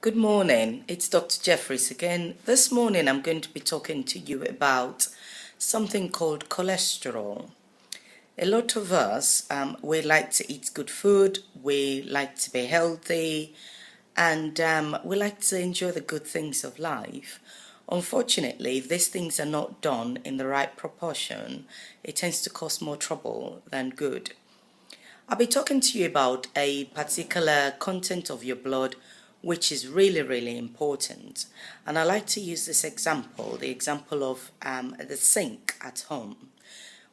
Good morning, it's Dr. Jeffries again. This morning I'm going to be talking to you about something called cholesterol. A lot of us, we like to eat good food, we like to be healthy, and we like to enjoy the good things of life. Unfortunately, if these things are not done in the right proportion, it tends to cause more trouble than good. I'll be talking to you about a particular content of your blood which is really important. And I like to use this example, the example of the sink at home.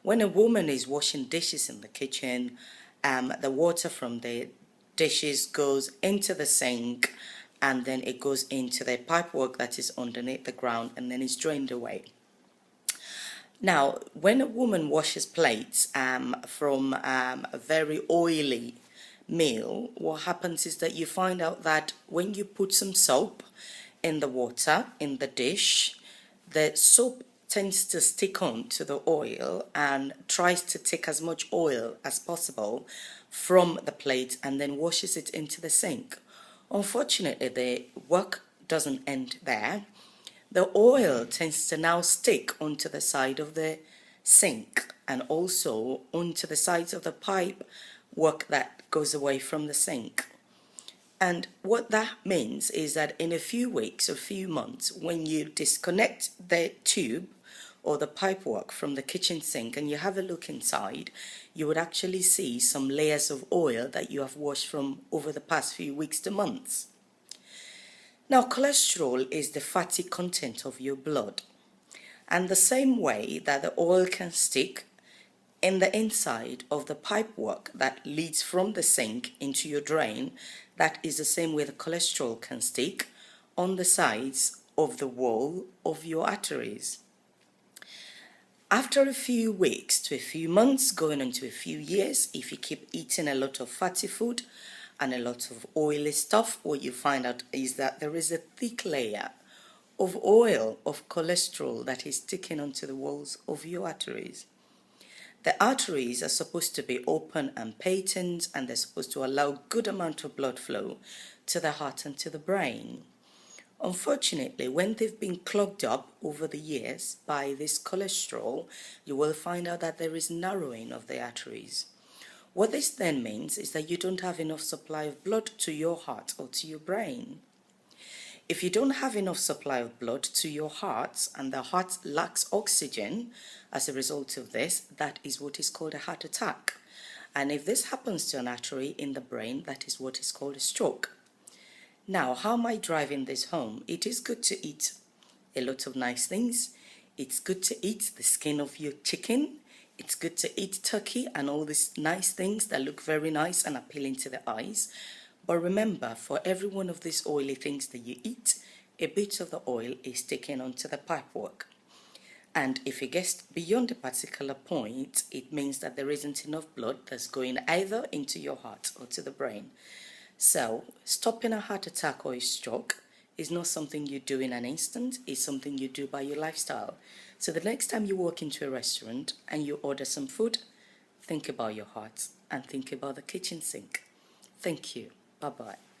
When a woman is washing dishes in the kitchen, the water from the dishes goes into the sink and then it goes into the pipework that is underneath the ground and then it's drained away. Now, when a woman washes plates from a very oily meal, what happens is that you find out that when you put some soap in the water, in the dish, the soap tends to stick on to the oil and tries to take as much oil as possible from the plate and then washes it into the sink. Unfortunately, the work doesn't end there. The oil tends to now stick onto the side of the sink and also onto the sides of the pipe work that goes away from the sink. And what that means is that in a few weeks or few months, when you disconnect the tube or the pipework from the kitchen sink and you have a look inside, you would actually see some layers of oil that you have washed from over the past few weeks to months. Now, cholesterol is the fatty content of your blood. And the same way that the oil can stick in the inside of the pipework that leads from the sink into your drain, that is the same way the cholesterol can stick on the sides of the wall of your arteries. After a few weeks to a few months, going into a few years, if you keep eating a lot of fatty food and a lot of oily stuff, what you find out is that there is a thick layer of oil, of cholesterol that is sticking onto the walls of your arteries. The arteries are supposed to be open and patent, and they're supposed to allow good amount of blood flow to the heart and to the brain. Unfortunately, when they've been clogged up over the years by this cholesterol, you will find out that there is narrowing of the arteries. What this then means is that you don't have enough supply of blood to your heart or to your brain. If you don't have enough supply of blood to your heart and the heart lacks oxygen as a result of this, that is what is called a heart attack. And if this happens to an artery in the brain, that is what is called a stroke. Now, how am I driving this home? It is good to eat a lot of nice things. It's good to eat the skin of your chicken. It's good to eat turkey and all these nice things that look very nice and appealing to the eyes. But remember, for every one of these oily things that you eat, a bit of the oil is taken onto the pipework. And if it gets beyond a particular point, it means that there isn't enough blood that's going either into your heart or to the brain. So, stopping a heart attack or a stroke is not something you do in an instant, it's something you do by your lifestyle. So the next time you walk into a restaurant and you order some food, think about your heart and think about the kitchen sink. Thank you. Bye-bye.